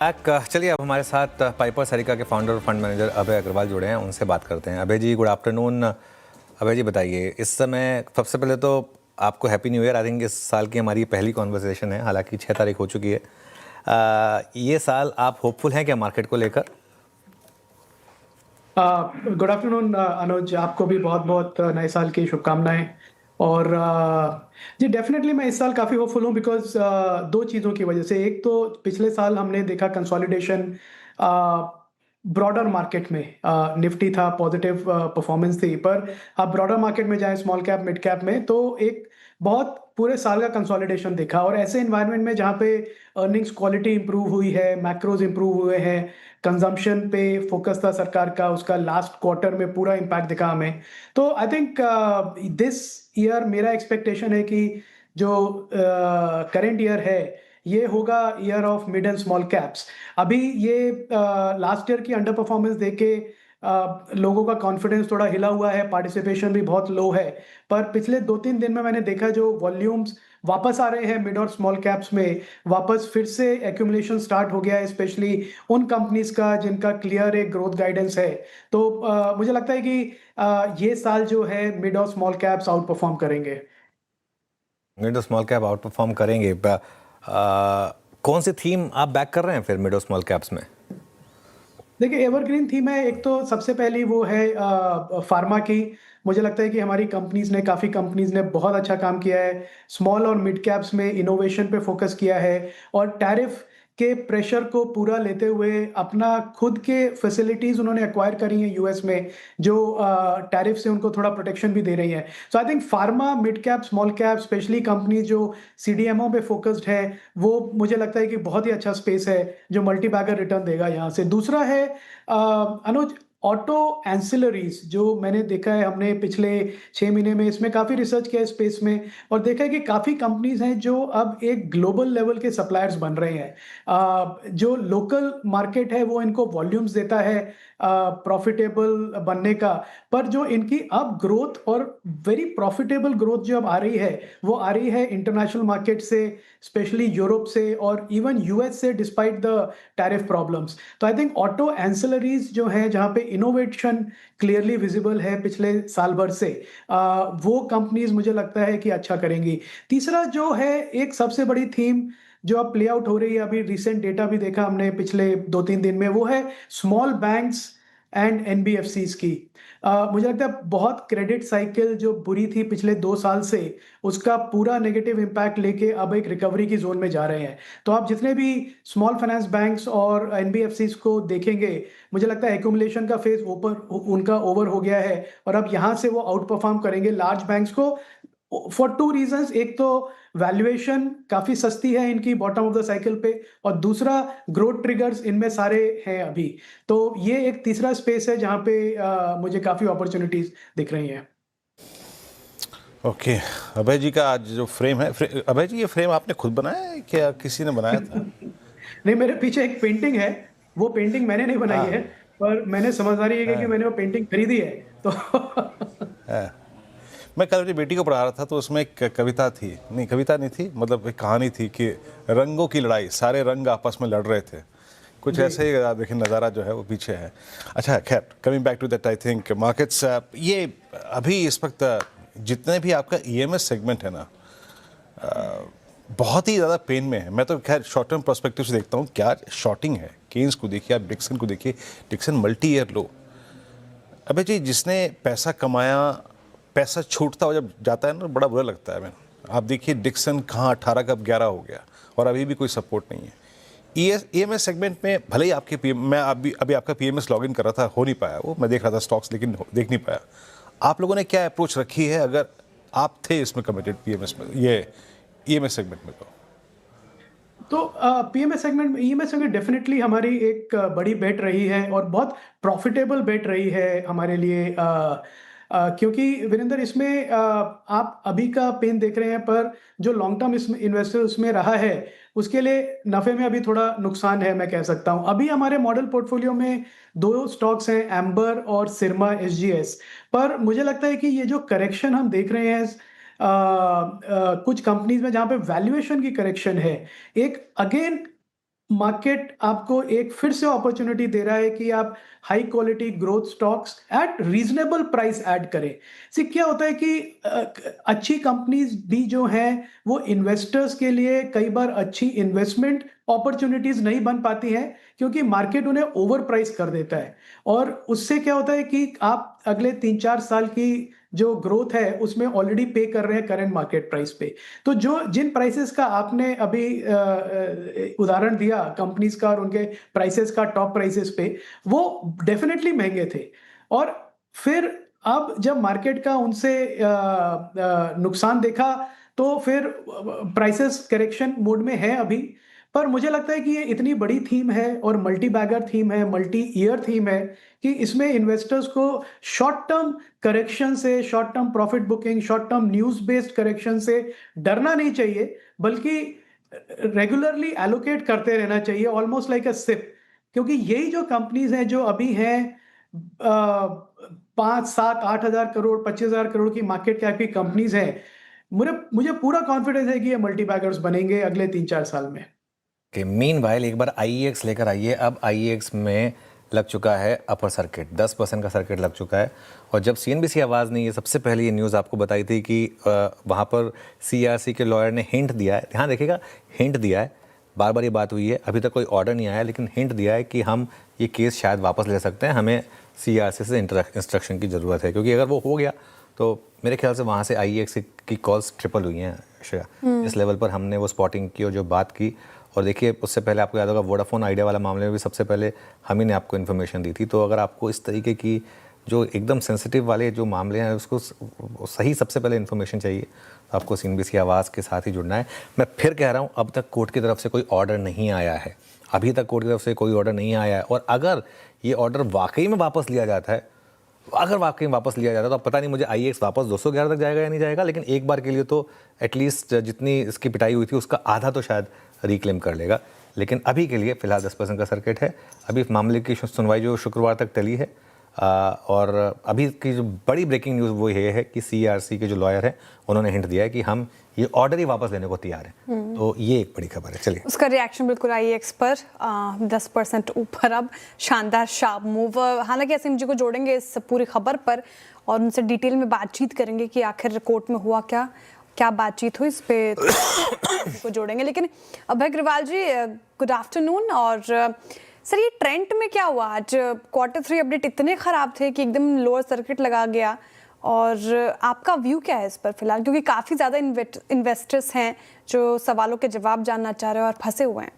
चलिए अब हमारे साथ पाइपर सरिका के फाउंडर और फंड मैनेजर अभय अग्रवाल जुड़े हैं, उनसे बात करते हैं। अभय जी, गुड आफ्टरनून। अभय जी बताइए, इस समय सबसे पहले तो आपको happy new year. I think इस साल की हमारी पहली कॉन्वर्सेशन है, हालांकि 6 तारीख हो चुकी है। ये साल आप होपफुल हैं क्या मार्केट को लेकर? गुड आफ्टरनून अनुज, आपको भी बहुत बहुत नए साल की शुभकामनाएं। और जी डेफिनेटली मैं इस साल काफ़ी होपफुल हूँ बिकॉज दो चीज़ों की वजह से। एक तो पिछले साल हमने देखा कंसोलिडेशन ब्रॉडर मार्केट में। निफ्टी था, पॉजिटिव परफॉर्मेंस थी, पर आप ब्रॉडर मार्केट में जाएं, स्मॉल कैप मिड कैप में, तो एक बहुत पूरे साल का कंसोलिडेशन देखा। और ऐसे इन्वायरमेंट में जहाँ पे अर्निंग्स क्वालिटी इंप्रूव हुई है, मैक्रोज इंप्रूव हुए हैं, कंजम्पशन पे फोकस था सरकार का, उसका लास्ट क्वार्टर में पूरा इम्पैक्ट दिखा हमें। तो आई थिंक दिस ईयर मेरा एक्सपेक्टेशन है कि जो करंट ईयर है ये होगा year of mid and small caps. अभी ये लास्ट ईयर की अंडर परफॉर्मेंस देख के लोगों का कॉन्फिडेंस थोड़ा हिला हुआ है, पार्टिसिपेशन भी बहुत लो है। पर पिछले 2-3 दिन में मैंने देखा जो वॉल्यूम्स वापस आ रहे हैं मिड और स्मॉल कैप्स में, वापस फिर से एक्यूमुलेशन स्टार्ट हो गया है, स्पेशली उन कंपनीज का जिनका क्लियर एक ग्रोथ गाइडेंस है। तो मुझे लगता है कि ये साल जो है मिड और स्मॉल कैप्स आउट परफॉर्म करेंगे। मिड और स्मॉल कैप आउट परफॉर्म करेंगे। कौन सी थीम आप बैक कर रहे हैं फिर मिड और स्मॉल कैप्स में? देखिए, एवरग्रीन थीम है। एक तो सबसे पहली वो है फार्मा की। मुझे लगता है कि हमारी काफ़ी कंपनीज ने बहुत अच्छा काम किया है। स्मॉल और मिड कैप्स में इनोवेशन पे फोकस किया है, और टैरिफ के प्रेशर को पूरा लेते हुए अपना खुद के फैसिलिटीज उन्होंने एक्वायर करी हैं यूएस में, जो टैरिफ से उनको थोड़ा प्रोटेक्शन भी दे रही है। So I think pharma, mid cap, small cap, specially company जो सीडीएमओ पे फोकस्ड है, वो मुझे लगता है कि बहुत ही अच्छा स्पेस है जो मल्टी बैगर रिटर्न देगा यहाँ से। दूसरा है अनुज, ऑटो एंसिलरीज, जो मैंने देखा है, हमने पिछले 6 महीने में इसमें काफ़ी रिसर्च किया है स्पेस में, और देखा है कि काफ़ी कंपनीज हैं जो अब एक ग्लोबल लेवल के सप्लायर्स बन रहे हैं। जो लोकल मार्केट है वो इनको वॉल्यूम्स देता है प्रॉफिटेबल बनने का, पर जो इनकी अब ग्रोथ और वेरी प्रॉफिटेबल ग्रोथ जो अब आ रही है, वो आ रही है इंटरनेशनल मार्केट से, स्पेशली यूरोप से और इवन यूएस से, डिस्पाइट द टैरिफ प्रॉब्लम्स। तो आई थिंक ऑटो एंसिलरीज जो है, जहाँ पे इनोवेशन क्लियरली विजिबल है पिछले साल भर से, वो कंपनीज मुझे लगता है कि अच्छा करेंगी। तीसरा जो है, एक सबसे बड़ी थीम जो अब प्ले आउट हो रही है, अभी रिसेंट डेटा भी देखा हमने पिछले 2-3 दिन में, वो है स्मॉल बैंक्स एंड एनबीएफसीज की। मुझे लगता है बहुत क्रेडिट साइकिल जो बुरी थी पिछले 2 साल से, उसका पूरा नेगेटिव इम्पैक्ट लेके अब एक रिकवरी की जोन में जा रहे हैं। तो आप जितने भी स्मॉल फाइनेंस बैंक्स और एनबीएफसीज को देखेंगे, मुझे लगता है एक्यूमुलेशन का फेज ऊपर उनका ओवर हो गया है, और अब यहाँ से वो आउट परफॉर्म करेंगे लार्ज बैंक्स को, फॉर टू रीजंस। एक तो वैल्यूएशन काफी सस्ती है इनकी बॉटम ऑफ द साइकिल पे, और दूसरा ग्रोथ ट्रिगर्स इनमें सारे हैं अभी। तो ये एक तीसरा स्पेस है जहां पे मुझे काफी अपॉर्चुनिटीज दिख रही हैं। ओके। अभय जी का आज जो फ्रेम है, अभय जी ये फ्रेम आपने खुद बनाया है क्या किसी ने बनाया था? नहीं, मेरे पीछे एक पेंटिंग है। वो पेंटिंग मैंने नहीं बनाई है, हाँ। पर मैंने समझदारी है कि हाँ। मैंने वो पेंटिंग खरीदी है। तो हाँ। मैं कल अपनी बेटी को पढ़ा रहा था तो उसमें एक कविता थी, नहीं कविता नहीं थी, मतलब एक कहानी थी कि रंगों की लड़ाई, सारे रंग आपस में लड़ रहे थे। कुछ जी। ऐसे ही आप देखिए नज़ारा जो है वो पीछे है। अच्छा खैर, coming back to that, I think markets ये अभी इस वक्त जितने भी आपका ईएमएस सेगमेंट है ना, बहुत ही ज़्यादा पेन में है। मैं तो खैर शॉर्ट टर्म पर्सपेक्टिव से देखता हूँ, क्या शॉर्टिंग है। केन्स को देखिए आप, डिक्सन को देखिए, डिक्सन मल्टी ईयर लो। अबे जी जिसने पैसा कमाया, पैसा छूटता हुआ जब जाता है ना, बड़ा बुरा लगता है। मैंने आप देखिए डिक्सन कहाँ 18 का 11 हो गया, और अभी भी कोई सपोर्ट नहीं है। ईएमएस सेगमेंट में भले ही आपके मैं अभी आपका पीएमएस लॉगिन कर रहा था, हो नहीं पाया वो, मैं देख रहा था स्टॉक्स लेकिन देख नहीं पाया। आप लोगों ने क्या अप्रोच रखी है अगर आप थे इसमें कमिटेड पीएमएस में, ये ईएमएस सेगमेंट में? तो पीएमएस सेगमेंट में, ईएमएस सेगमेंट डेफिनेटली हमारी एक बड़ी बेट रही है, और बहुत प्रॉफिटेबल बेट रही है हमारे लिए। क्योंकि वीरेंद्र, इसमें आप अभी का पेन देख रहे हैं, पर जो लॉन्ग टर्म इसमें इन्वेस्टर उसमें रहा है, उसके लिए नफे में अभी थोड़ा नुकसान है, मैं कह सकता हूं। अभी हमारे मॉडल पोर्टफोलियो में दो स्टॉक्स हैं, एम्बर और सिरमा एसजीएस। पर मुझे लगता है कि ये जो करेक्शन हम देख रहे हैं कुछ कंपनीज में, जहां पे वैल्यूएशन की करेक्शन है, एक अगेन मार्केट आपको एक फिर से अपॉर्चुनिटी दे रहा है कि आप high quality growth stocks eight reasonable price add करें। से क्या होता है कि अच्छी कंपनीज भी जो हैं वो इन्वेस्टर्स के लिए कई बार अच्छी इन्वेस्टमेंट अपॉर्चुनिटीज नहीं बन पाती हैं क्योंकि मार्केट उन्हें ओवर प्राइस कर देता है, और उससे क्या होता है कि आप अगले 3-4 साल की जो ग्रोथ है उसमें ऑलरेडी पे कर रहे हैं करंट मार्केट प्राइस पे। तो जो जिन प्राइसेस का आपने अभी उदाहरण दिया कंपनीज का और उनके प्राइसेस का टॉप प्राइसेस पे, वो डेफिनेटली महंगे थे, और फिर अब जब मार्केट का उनसे नुकसान देखा तो फिर प्राइसेस करेक्शन मोड में है अभी। पर मुझे लगता है कि ये इतनी बड़ी थीम है और मल्टी बैगर थीम है, मल्टी ईयर थीम है कि इसमें इन्वेस्टर्स को शॉर्ट टर्म करेक्शन से, short term profit booking, short term news based correction से डरना नहीं चाहिए, बल्कि रेगुलरली एलोकेट करते रहना चाहिए, ऑलमोस्ट लाइक अ सिप। क्योंकि यही जो कंपनीज हैं जो अभी हैं 5, 7, 8 हजार करोड़, 25 हजार करोड़ की मार्केट कैप की कंपनीज हैं, मुझे पूरा कॉन्फिडेंस है कि ये मल्टी बैगर्स बनेंगे अगले 3-4 साल में। कि मीनवाइल एक बार आईईएक्स लेकर आइए। अब आईईएक्स में लग चुका है अपर सर्किट, 10% का सर्किट लग चुका है। और जब सीएनबीसी आवाज़ ने ये सबसे पहले ये न्यूज़ आपको बताई थी कि वहाँ पर सीआरसी के लॉयर ने हिंट दिया है, ध्यान रखिएगा, हिंट दिया है, बार बार ये बात हुई है, अभी तक कोई ऑर्डर नहीं आया, लेकिन हिंट दिया है कि हम ये केस शायद वापस ले सकते हैं, हमें सीआरसी से इंस्ट्रक्शन की ज़रूरत है। क्योंकि अगर वो हो गया तो मेरे ख्याल से वहाँ से आईईएक्स की कॉल्स ट्रिपल हुई हैं श्रेया। इस लेवल पर हमने वो स्पॉटिंग की और जो बात की, और देखिए उससे पहले आपको याद होगा वोडाफोन आइडिया वाला मामले में भी सबसे पहले हम ही ने आपको इन्फॉर्मेशन दी थी। तो अगर आपको इस तरीके की जो एकदम सेंसिटिव वाले जो मामले हैं उसको सही सबसे पहले इन्फॉर्मेशन चाहिए, तो आपको सीएनबीसी आवाज़ के साथ ही जुड़ना है। मैं फिर कह रहा हूँ, अब तक कोर्ट की तरफ से कोई ऑर्डर नहीं आया है, अभी तक कोर्ट की तरफ से कोई ऑर्डर नहीं आया है। और अगर ये ऑर्डर वाकई में वापस लिया जाता है, अगर वाकई वापस लिया जाता है तो अब पता नहीं मुझे आईईएक्स वापस 211 तक जाएगा या नहीं जाएगा, लेकिन एक बार के लिए तो एटलीस्ट जितनी इसकी पिटाई हुई थी उसका आधा तो शायद रिक्लेम कर लेगा। लेकिन अभी के लिए फिलहाल 10% का सर्किट है। अभी मामले की सुनवाई जो शुक्रवार तक टली है, और अभी की जो बड़ी ब्रेकिंग न्यूज़ वो ये है कि सीआरसी के जो लॉयर हैं उन्होंने हिंट दिया है कि हम ये ऑर्डर ही वापस लेने को तैयार हैं। तो ये एक बड़ी खबर है। चलिए, उसका रिएक्शन बिल्कुल आईईएक्स पर 10% ऊपर, अब शानदार शार्प मूव। हालांकि एसएमजी को जोड़ेंगे इस पूरी खबर पर और उनसे डिटेल में बातचीत करेंगे कि आखिर कोर्ट में हुआ क्या, क्या बातचीत हुई, इस पे को जोड़ेंगे। लेकिन अभय अग्रवाल जी, गुड आफ्टरनून। और सर, ये ट्रेंड में क्या हुआ? आज Q3 अपडेट इतने खराब थे कि एकदम लोअर सर्किट लगा गया, और आपका व्यू क्या है इस पर फिलहाल? क्योंकि काफ़ी ज़्यादा इन्वेस्टर्स हैं जो सवालों के जवाब जानना चाह रहे हैं और फंसे हुए हैं।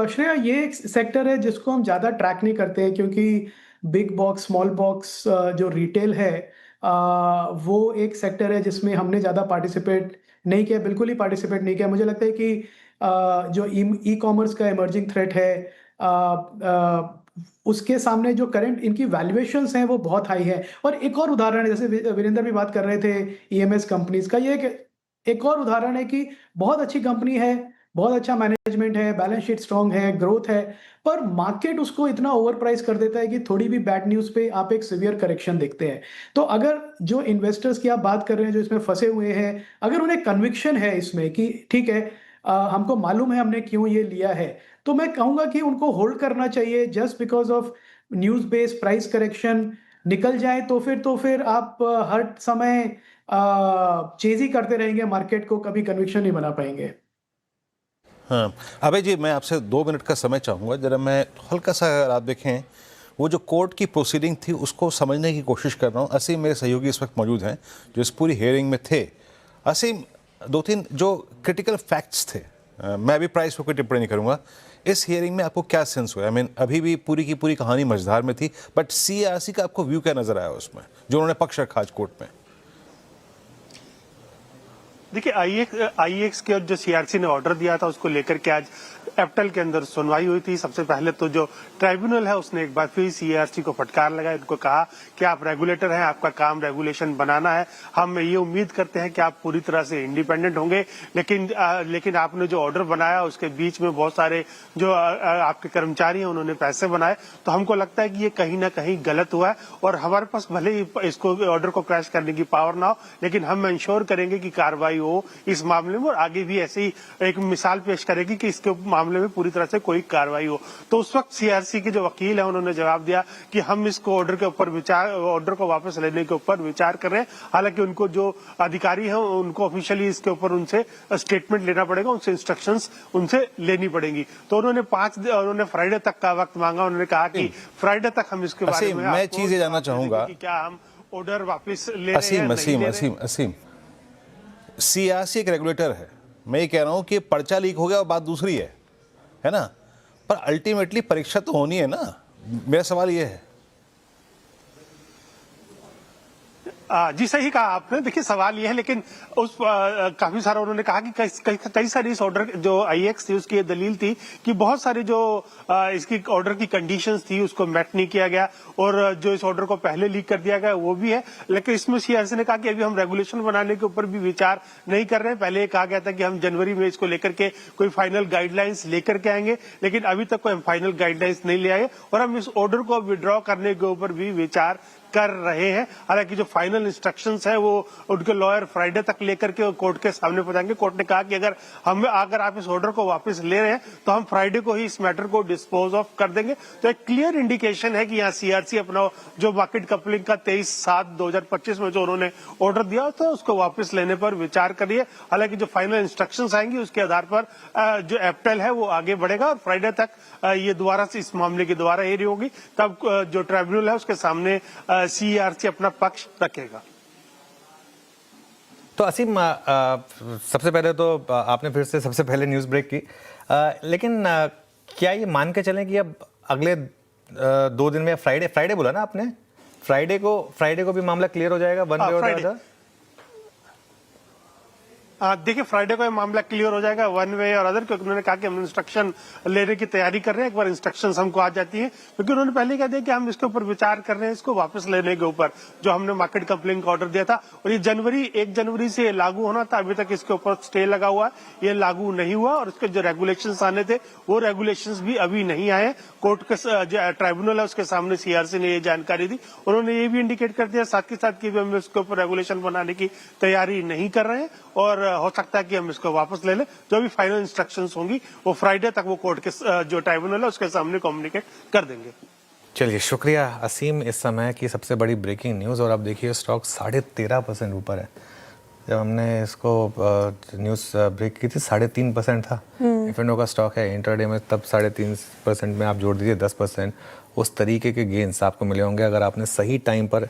श्रेया, ये एक सेक्टर है जिसको हम ज़्यादा ट्रैक नहीं करते हैं, क्योंकि बिग बॉक्स, स्मॉल बॉक्स जो रिटेल है, वो एक सेक्टर है जिसमें हमने ज़्यादा पार्टिसिपेट नहीं किया, बिल्कुल ही पार्टिसिपेट नहीं किया। मुझे लगता है कि जो ई कॉमर्स का इमर्जिंग थ्रेट है, उसके सामने जो करंट इनकी वैल्यूएशंस हैं वो बहुत हाई है। और एक और उदाहरण है, जैसे वीरेंद्र भी बात कर रहे थे ईएमएस कंपनीज का, ये एक और उदाहरण है कि बहुत अच्छी कंपनी है, बहुत अच्छा मैनेजमेंट है, बैलेंस शीट स्ट्रांग है, ग्रोथ है, पर मार्केट उसको इतना ओवर प्राइस कर देता है कि थोड़ी भी बैड न्यूज़ पे आप एक सीवियर करेक्शन देखते हैं। तो अगर जो इन्वेस्टर्स की आप बात कर रहे हैं जो इसमें फंसे हुए हैं, अगर उन्हें कन्विक्शन है इसमें कि ठीक है, हमको मालूम है हमने क्यों ये लिया है, तो मैं कहूँगा कि उनको होल्ड करना चाहिए। Just because of news based price correction निकल जाए तो फिर आप हर समय चेज ही करते रहेंगे मार्केट को, कभी कन्विक्शन नहीं बना पाएंगे। हाँ, अभय जी, मैं आपसे 2 मिनट का समय चाहूँगा। जरा मैं हल्का सा, अगर आप देखें, वो जो कोर्ट की प्रोसीडिंग थी उसको समझने की कोशिश कर रहा हूँ। असीम मेरे सहयोगी इस वक्त मौजूद हैं जो इस पूरी हियरिंग में थे। असीम, 2-3 जो क्रिटिकल फैक्ट्स थे, मैं अभी प्राइस पर कोई टिप्पणी नहीं करूँगा, इस हियरिंग में आपको क्या सेंस हुआ? आई मीन, अभी भी पूरी की पूरी कहानी मझधार में थी, बट सीआरसी का आपको व्यू क्या नजर आया उसमें, जो उन्होंने पक्ष रखा आज कोर्ट में? देखिए, आईईएक्स के जो सीआरसी ने ऑर्डर दिया था उसको लेकर के आज एप्टल के अंदर सुनवाई हुई थी। सबसे पहले तो जो ट्राइब्यूनल है उसने एक बार फिर सीआरसी को फटकार लगाया, उनको कहा कि आप रेगुलेटर हैं, आपका काम रेगुलेशन बनाना है, हम ये उम्मीद करते हैं कि आप पूरी तरह से इंडिपेंडेंट होंगे, लेकिन आपने जो ऑर्डर बनाया उसके बीच में बहुत सारे जो आपके कर्मचारी हैं उन्होंने पैसे बनाए, तो हमको लगता है कि ये कहीं ना कहीं गलत हुआ है। और हमारे पास भले ही इसको ऑर्डर को क्रैश करने की पावर ना हो, लेकिन हम इंश्योर करेंगे कि कार्रवाई कार्रवाई हो इस मामले में, और आगे भी ऐसे ही एक मिसाल पेश करेगी कि इसके मामले में पूरी तरह से कोई कार्रवाई हो। तो उस वक्त सीआरसी के जो वकील है उन्होंने जवाब दिया कि हम इसको ऑर्डर के ऊपर विचार, ऑर्डर को वापस लेने के ऊपर विचार कर रहे हैं। हालांकि उनको जो अधिकारी हैं उनको ऑफिशियली इसके ऊपर उनसे स्टेटमेंट लेना पड़ेगा, उनसे इंस्ट्रक्शंस उनसे लेनी पड़ेगी। तो उन्होंने फ्राइडे तक का वक्त मांगा। उन्होंने कहा कि फ्राइडे तक हम इसके बारे में मैं चीज ये जानना चाहूंगा कि क्या हम ऑर्डर वापस ले रहे हैं। असीम सीआरसी एक रेगुलेटर है। मैं ये कह रहा हूं कि पर्चा लीक हो गया और बात दूसरी है ना, पर अल्टीमेटली परीक्षा तो होनी है ना। मेरा सवाल ये है। जी सही कहा आपने। देखिए सवाल यह है, लेकिन उस काफी सारा उन्होंने कहा कि कई सारी इस ऑर्डर जो आईएक्स थी उसकी दलील थी कि बहुत सारी जो इसकी ऑर्डर की कंडीशंस थी उसको मेट नहीं किया गया, और जो इस ऑर्डर को पहले लीक कर दिया गया वो भी है। लेकिन इसमें सीआरसी ने कहा कि अभी हम रेगुलेशन बनाने के ऊपर भी विचार नहीं कर रहे हैं। पहले ये कहा गया था कि हम जनवरी में इसको लेकर के कोई फाइनल गाइडलाइंस लेकर के आएंगे, लेकिन अभी तक कोई हम फाइनल गाइडलाइंस नहीं ले आए, और हम इस ऑर्डर को विड्रॉ करने के ऊपर भी विचार कर रहे हैं। हालांकि जो फाइनल इंस्ट्रक्शंस है वो उनके लॉयर फ्राइडे तक लेकर के कोर्ट के सामने पहुंचाएंगे। कोर्ट ने कहा कि अगर आप इस ऑर्डर को वापस ले रहे हैं तो हम फ्राइडे को ही इस मैटर को डिस्पोज ऑफ कर देंगे। तो एक क्लियर इंडिकेशन है कि यहाँ सीआरसी अपना जो मार्केट कपलिंग का 23/7/2025 में जो उन्होंने ऑर्डर दिया था उसको वापस लेने पर विचार कर रही है। हालांकि जो फाइनल इंस्ट्रक्शंस आएंगी उसके आधार पर जो एप्टल है वो आगे बढ़ेगा, और फ्राइडे तक ये दोबारा से इस मामले की दोबारा हेयरिंग होगी। तब जो ट्राइब्यूनल है उसके सामने सीआरसी अपना पक्ष रखेगा। तो असीम, सबसे पहले तो आपने फिर से सबसे पहले न्यूज़ ब्रेक की, लेकिन क्या ये मान के चलें कि अब अगले 2 दिन में, फ्राइडे बोला ना आपने, फ्राइडे को भी मामला क्लियर हो जाएगा वन वे और द अदर? देखिए फ्राइडे को ये मामला क्लियर हो जाएगा वन वे और अदर, क्योंकि उन्होंने कहा कि हम इंस्ट्रक्शन लेने की तैयारी कर रहे हैं। एक बार इंस्ट्रक्शंस हमको आ जाती है, क्योंकि उन्होंने पहले कह दिया कि हम इसके ऊपर विचार कर रहे हैं, इसको वापस लेने के ऊपर जो हमने मार्केट कपलिंग का ऑर्डर दिया था। और ये 1 जनवरी से लागू होना था, अभी तक इसके ऊपर स्टे लगा हुआ है, ये लागू नहीं हुआ। और इसके जो रेगुलेशंस आने थे वो रेगुलेशंस भी अभी नहीं आए। कोर्ट के जो ट्राइब्यूनल है उसके सामने सीआरसी ने ये जानकारी दी। उन्होंने ये भी इंडिकेट कर दिया साथ के साथ कि हम इसके ऊपर रेगुलेशन बनाने की तैयारी नहीं कर रहे हैं, और हो सकता है कि हम इसको वापस ले लें। जो भी फाइनल इंस्ट्रक्शंस होंगी वो फ्राइडे तक वो कोर्ट के जो ट्राइब्यूनल है उसके सामने कम्युनिकेट कर देंगे। चलिए, शुक्रिया असीम। इस समय की सबसे बड़ी ब्रेकिंग न्यूज़, और अब देखिए स्टॉक 13.5% ऊपर है। जब हमने इसको न्यूज़ ब्रेक की थी 3.5% था F&O का स्टॉक है इंट्राडे में, तब 3.5% में आप जोड़ दीजिए 10%। उस तरीके के गेंस आपको मिले होंगे अगर आपने सही टाइम पर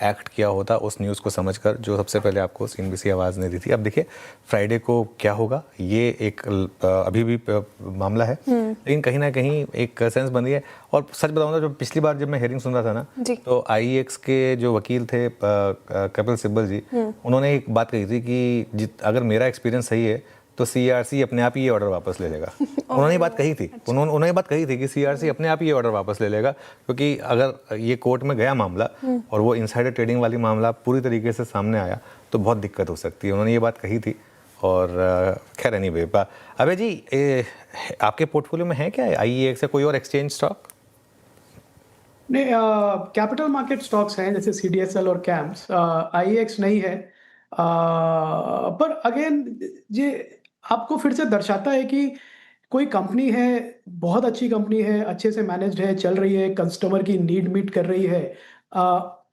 एक्ट किया होता उस न्यूज़ को समझकर, जो सबसे पहले आपको CNBC आवाज़ ने दी थी। अब देखिए फ्राइडे को क्या होगा, ये एक अभी भी मामला है, लेकिन कहीं ना कहीं एक सेंस बन रही है। और सच बताऊँ तो जो पिछली बार जब मैं हेयरिंग सुन रहा था ना, तो IEX के जो वकील थे कपिल सिब्बल जी, उन्होंने एक बात कही थी कि अगर मेरा एक्सपीरियंस सही है तो सीआरसी अपने आप ही ये ऑर्डर वापस ले लेगा। उन्होंने ये बात कही थी, उन्होंने ये बात कही थी कि सीआरसी अपने आप ही ये ऑर्डर वापस ले लेगा, क्योंकि अगर ये कोर्ट में गया मामला और वो इनसाइडर ट्रेडिंग वाली मामला पूरी तरीके से सामने आया तो बहुत दिक्कत हो सकती है। उन्होंने ये बात कही थी। और खैर एनीवे, अबे जी, आपके पोर्टफोलियो में है क्या IEX या कोई और एक्सचेंज स्टॉक? नहीं, कैपिटल मार्केट स्टॉक्स हैं जैसे CDSL और CAMS। IEX नहीं है। पर अगेन ये आपको फिर से दर्शाता है कि कोई कंपनी है, बहुत अच्छी कंपनी है, अच्छे से मैनेज्ड है, चल रही है, कस्टमर की नीड मीट कर रही है,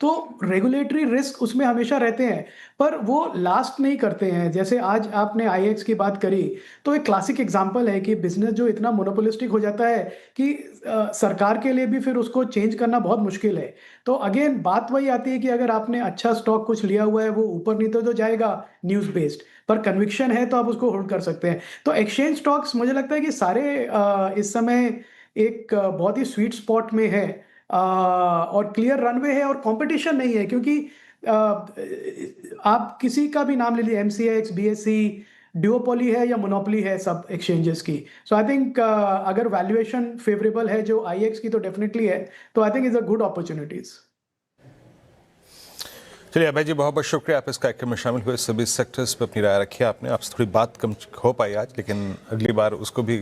तो रेगुलेटरी रिस्क उसमें हमेशा रहते हैं, पर वो लास्ट नहीं करते हैं। जैसे आज आपने IEX की बात करी, तो एक क्लासिक एग्जांपल है कि बिजनेस जो इतना मोनोपोलिस्टिक हो जाता है कि सरकार के लिए भी फिर उसको चेंज करना बहुत मुश्किल है। तो अगेन बात वही आती है कि अगर आपने अच्छा स्टॉक कुछ लिया हुआ है, वो ऊपर नहीं तो जाएगा न्यूज़ बेस्ड, पर कन्विक्शन है तो आप उसको होल्ड कर सकते हैं। तो एक्सचेंज स्टॉक्स मुझे लगता है कि सारे इस समय एक बहुत ही स्वीट स्पॉट में है, और क्लियर रनवे है और कंपटीशन नहीं है, क्योंकि आप किसी का भी नाम ले लीजिए, MCX, BSE, ड्यूओपोली है या मोनोपोली है सब एक्सचेंजेस की। सो आई थिंक अगर वैल्यूएशन फेवरेबल है जो IEX की तो डेफिनेटली है, तो I think is a good opportunities. चलिए अभय जी, बहुत बहुत शुक्रिया, आप इस कार्यक्रम में शामिल हुए, सभी सेक्टर्स पर अपनी राय रखी आपने। आपसे थोड़ी बात कम हो पाई आज, लेकिन अगली बार उसको भी